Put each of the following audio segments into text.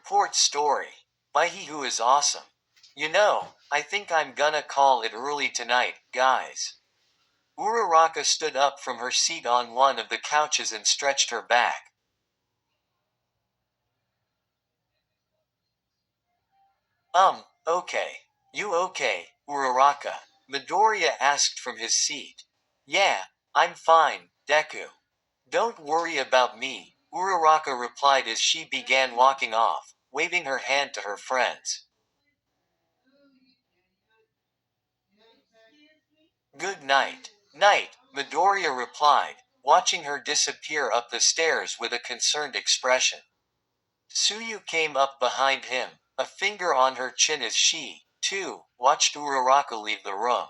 Report story. By he who is awesome. You know, I think I'm gonna call it early tonight, guys. Uraraka stood up from her seat on one of the couches and stretched her back. Okay. You okay, Uraraka? Midoriya asked from his seat. Yeah, I'm fine, Deku. Don't worry about me, Uraraka replied as she began walking off, waving her hand to her friends. Good night. Night, Midoriya replied, watching her disappear up the stairs with a concerned expression. Suyu came up behind him, a finger on her chin as she, too, watched Uraraka leave the room.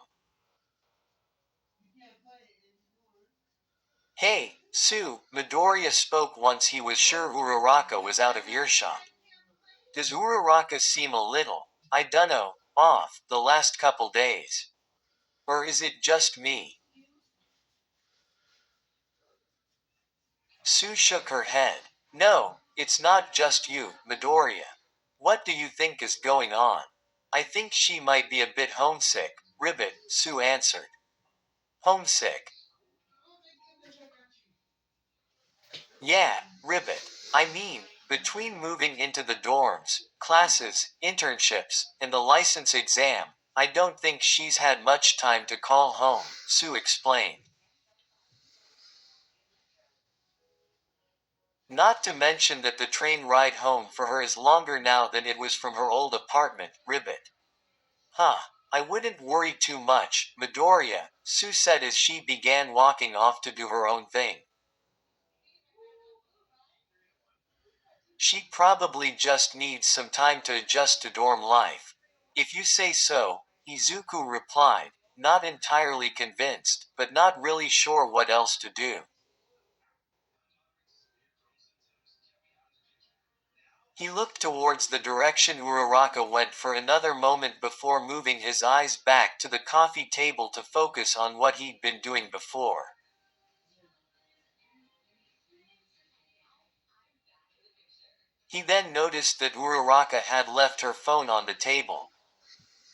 Hey, Sue, Midoriya spoke once he was sure Uraraka was out of earshot. Does Uraraka seem a little, I dunno, off, the last couple days? Or is it just me? Sue shook her head. No, it's not just you, Midoriya. What do you think is going on? I think she might be a bit homesick, Ribbit, Sue answered. Homesick. Yeah, Ribbit. I mean, between moving into the dorms, classes, internships, and the license exam, I don't think she's had much time to call home, Sue explained. Not to mention that the train ride home for her is longer now than it was from her old apartment, Ribbit. Huh, I wouldn't worry too much, Midoriya, Sue said as she began walking off to do her own thing. She probably just needs some time to adjust to dorm life. If you say so, Izuku replied, not entirely convinced, but not really sure what else to do. He looked towards the direction Uraraka went for another moment before moving his eyes back to the coffee table to focus on what he'd been doing before. He then noticed that Uraraka had left her phone on the table.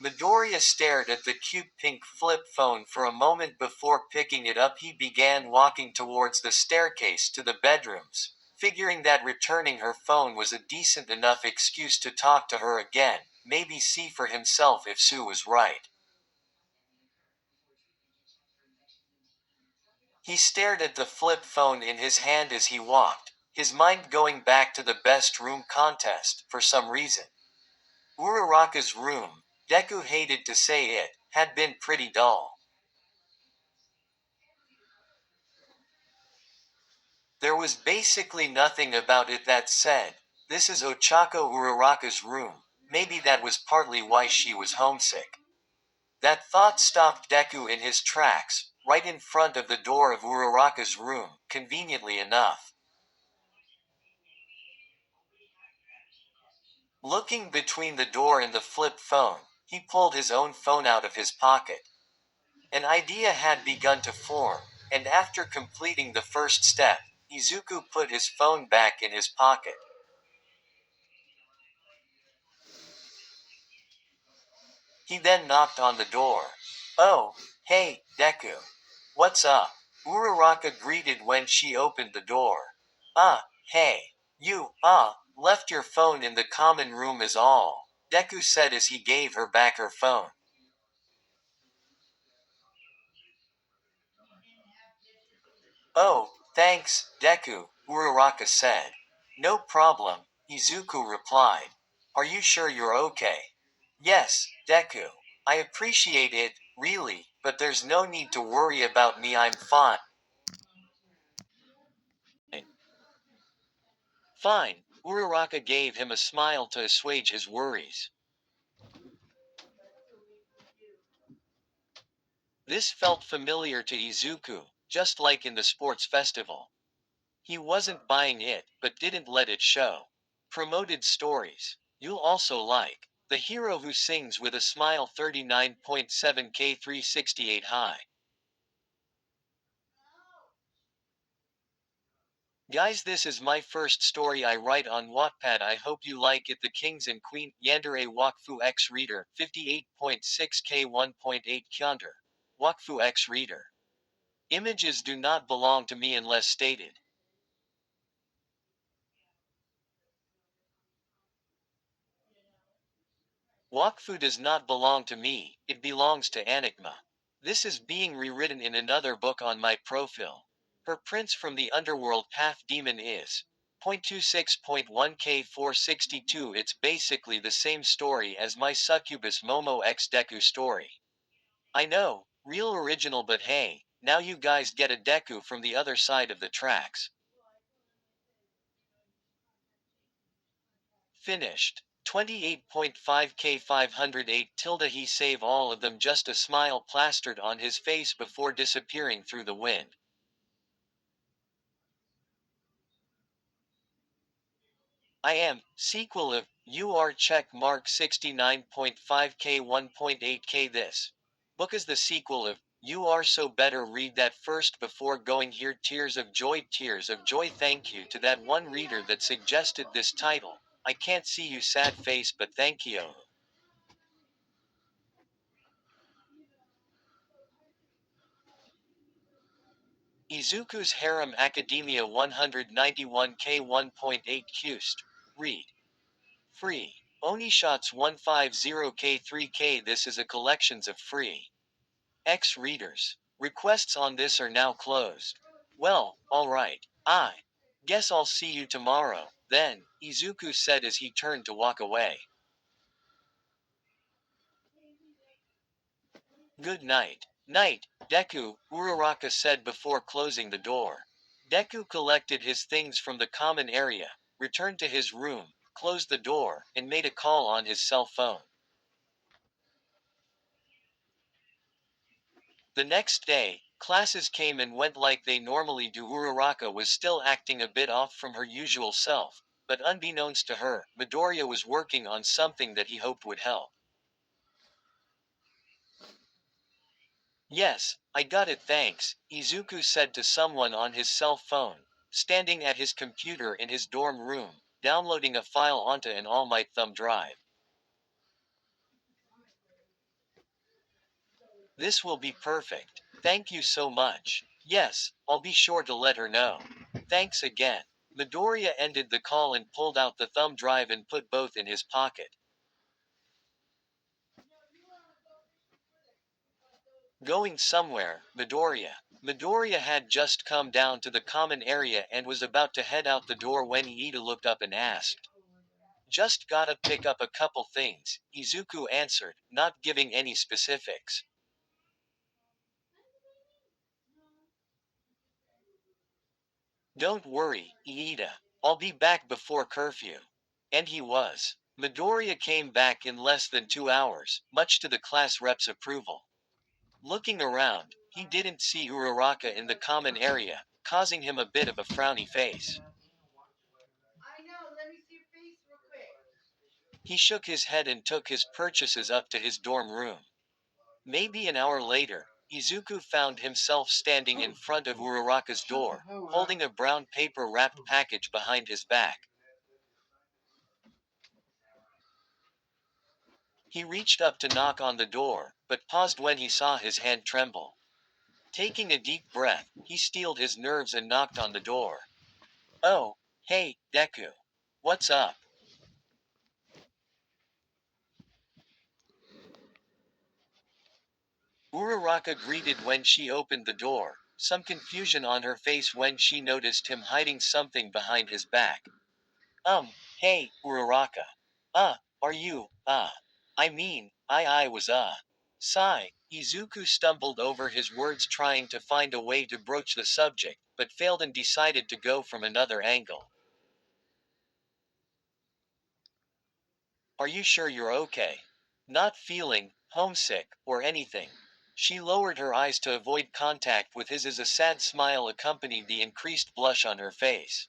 Midoriya stared at the cute pink flip phone for a moment before picking it up. He began walking towards the staircase to the bedrooms, figuring that returning her phone was a decent enough excuse to talk to her again, maybe see for himself if Sue was right. He stared at the flip phone in his hand as he walked, his mind going back to the best room contest, for some reason. Uraraka's room, Deku hated to say it, had been pretty dull. There was basically nothing about it that said, this is Ochako Uraraka's room. Maybe that was partly why she was homesick. That thought stopped Deku in his tracks, right in front of the door of Uraraka's room, conveniently enough. Looking between the door and the flip phone, he pulled his own phone out of his pocket. An idea had begun to form, and after completing the first step, Izuku put his phone back in his pocket. He then knocked on the door. Oh, hey, Deku. What's up? Uraraka greeted when she opened the door. Hey. You, left your phone in the common room is all, Deku said as he gave her back her phone. Oh, thanks, Deku, Uraraka said. No problem, Izuku replied. Are you sure you're okay? Yes, Deku. I appreciate it, really, but there's no need to worry about me, I'm fine. Fine, Uraraka gave him a smile to assuage his worries. This felt familiar to Izuku, just like in the sports festival. He wasn't buying it, but didn't let it show. Promoted stories. You'll also like The Hero Who Sings with a Smile 39.7K 368 high. Guys, this is my first story I write on Wattpad. I hope you like it. The Kings and Queen, Yandere Wakfu X Reader, 58.6K 1.8 Kyonder. Wakfu X Reader. Images do not belong to me unless stated. Wakfu does not belong to me, it belongs to Enigma. This is being rewritten in another book on my profile. Her prince from the underworld half demon is 0.26.1K 462. It's basically the same story as my succubus Momo X Deku story. I know, real original, but hey, now you guys get a Deku from the other side of the tracks. Finished. 28.5K 508 tilde. He save all of them, just a smile plastered on his face before disappearing through the wind. I am, sequel of, UR check mark 69.5K 1.8K. This book is the sequel of, You Are So Better. Read that first before going here. Tears of joy, tears of joy. Thank you to that one reader that suggested this title. I can't see you sad face, but thank you. Izuku's Harem Academia 191K 1.8 Qst. Read. Free. Onishots 150K 3K. This is a collections of free X readers. Requests on this are now closed. Well, alright. I guess I'll see you tomorrow, then, Izuku said as he turned to walk away. Good night. Night, Deku, Uraraka said before closing the door. Deku collected his things from the common area, returned to his room, closed the door, and made a call on his cell phone. The next day, classes came and went like they normally do. Uraraka was still acting a bit off from her usual self, but unbeknownst to her, Midoriya was working on something that he hoped would help. Yes, I got it, thanks, Izuku said to someone on his cell phone, standing at his computer in his dorm room, downloading a file onto an All Might thumb drive. This will be perfect. Thank you so much. Yes, I'll be sure to let her know. Thanks again. Midoriya ended the call and pulled out the thumb drive and put both in his pocket. Going somewhere, Midoriya. Midoriya had just come down to the common area and was about to head out the door when Iida looked up and asked. Just gotta pick up a couple things, Izuku answered, not giving any specifics. Don't worry, Iida. I'll be back before curfew. And he was. Midoriya came back in less than 2 hours, much to the class rep's approval. Looking around, he didn't see Uraraka in the common area, causing him a bit of a frowny face. He shook his head and took his purchases up to his dorm room. Maybe an hour later, Izuku found himself standing in front of Uraraka's door, holding a brown paper wrapped package behind his back. He reached up to knock on the door, but paused when he saw his hand tremble. Taking a deep breath, he steeled his nerves and knocked on the door. Oh, hey, Deku. What's up? Uraraka greeted when she opened the door, some confusion on her face when she noticed him hiding something behind his back. Hey, Uraraka. Are you, I was, Sigh. Izuku stumbled over his words trying to find a way to broach the subject, but failed and decided to go from another angle. Are you sure you're okay? Not feeling homesick or anything. She lowered her eyes to avoid contact with his as a sad smile accompanied the increased blush on her face.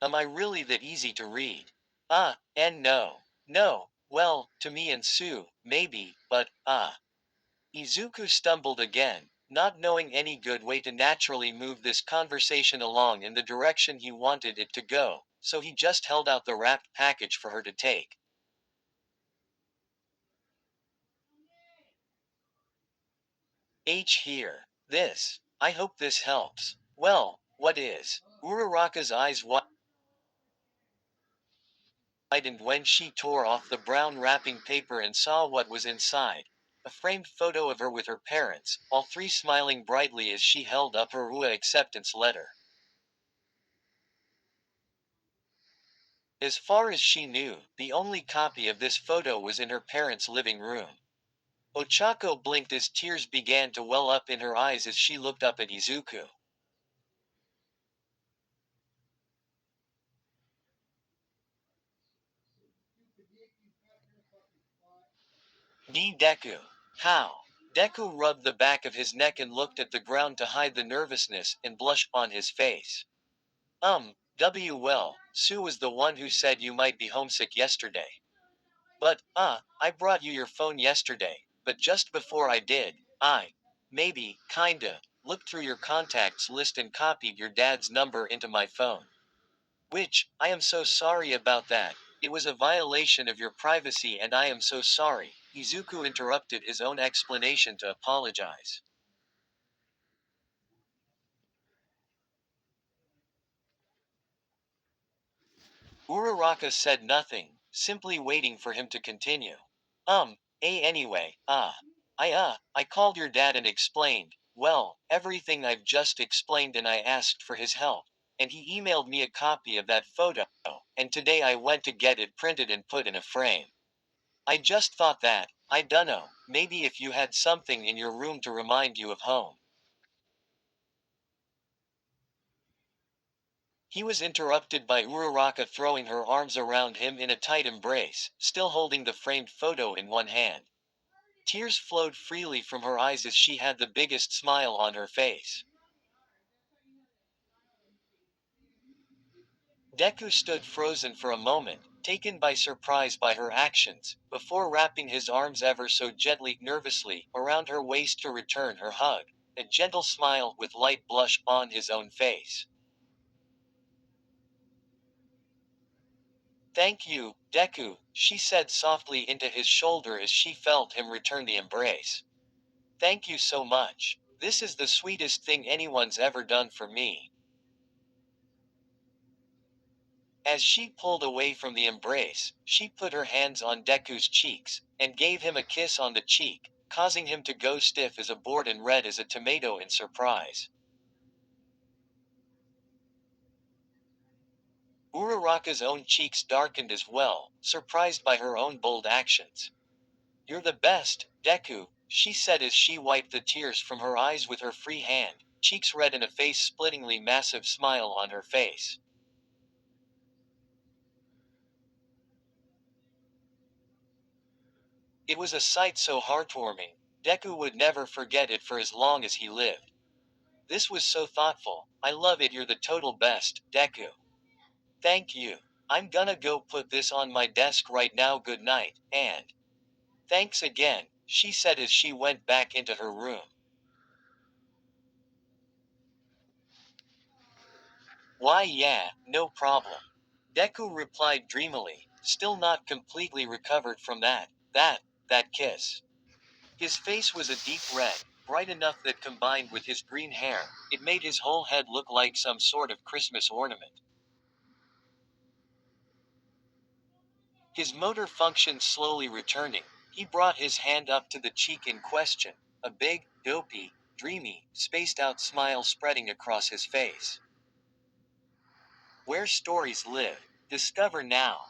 Am I really that easy to read? And no. No, well, to me and Sue, maybe, but. Izuku stumbled again, not knowing any good way to naturally move this conversation along in the direction he wanted it to go, so he just held out the wrapped package for her to take. Here. I hope this helps. Well, what is? Uraraka's eyes widened when she tore off the brown wrapping paper and saw what was inside. A framed photo of her with her parents, all three smiling brightly as she held up her UA acceptance letter. As far as she knew, the only copy of this photo was in her parents' living room. Ochako blinked as tears began to well up in her eyes as she looked up at Izuku. Deku. How? Deku rubbed the back of his neck and looked at the ground to hide the nervousness and blush on his face. Well, Sue was the one who said you might be homesick yesterday. But, I brought you your phone yesterday, but just before I did, looked through your contacts list and copied your dad's number into my phone. Which, I am so sorry about that. It was a violation of your privacy and I am so sorry. Izuku interrupted his own explanation to apologize. Uraraka said nothing, simply waiting for him to continue. Anyway, I called your dad and explained, well, everything I've just explained and I asked for his help. And he emailed me a copy of that photo, and today I went to get it printed and put in a frame. I just thought that, I dunno, maybe if you had something in your room to remind you of home. He was interrupted by Uraraka throwing her arms around him in a tight embrace, still holding the framed photo in one hand. Tears flowed freely from her eyes as she had the biggest smile on her face. Deku stood frozen for a moment, taken by surprise by her actions, before wrapping his arms ever so gently, nervously, around her waist to return her hug. A gentle smile with light blush on his own face. Thank you, Deku, she said softly into his shoulder as she felt him return the embrace. Thank you so much. This is the sweetest thing anyone's ever done for me. As she pulled away from the embrace, she put her hands on Deku's cheeks, and gave him a kiss on the cheek, causing him to go stiff as a board and red as a tomato in surprise. Uraraka's own cheeks darkened as well, surprised by her own bold actions. You're the best, Deku, she said as she wiped the tears from her eyes with her free hand, cheeks red and a face-splittingly massive smile on her face. It was a sight so heartwarming, Deku would never forget it for as long as he lived. This was so thoughtful, I love it, you're the total best, Deku. Thank you. I'm gonna go put this on my desk right now, good night, and thanks again, she said as she went back into her room. Why yeah, no problem. Deku replied dreamily, still not completely recovered from that kiss. His face was a deep red, bright enough that combined with his green hair, it made his whole head look like some sort of Christmas ornament. His motor functions slowly returning, he brought his hand up to the cheek in question, a big, dopey, dreamy, spaced out smile spreading across his face. Where stories live. Discover now.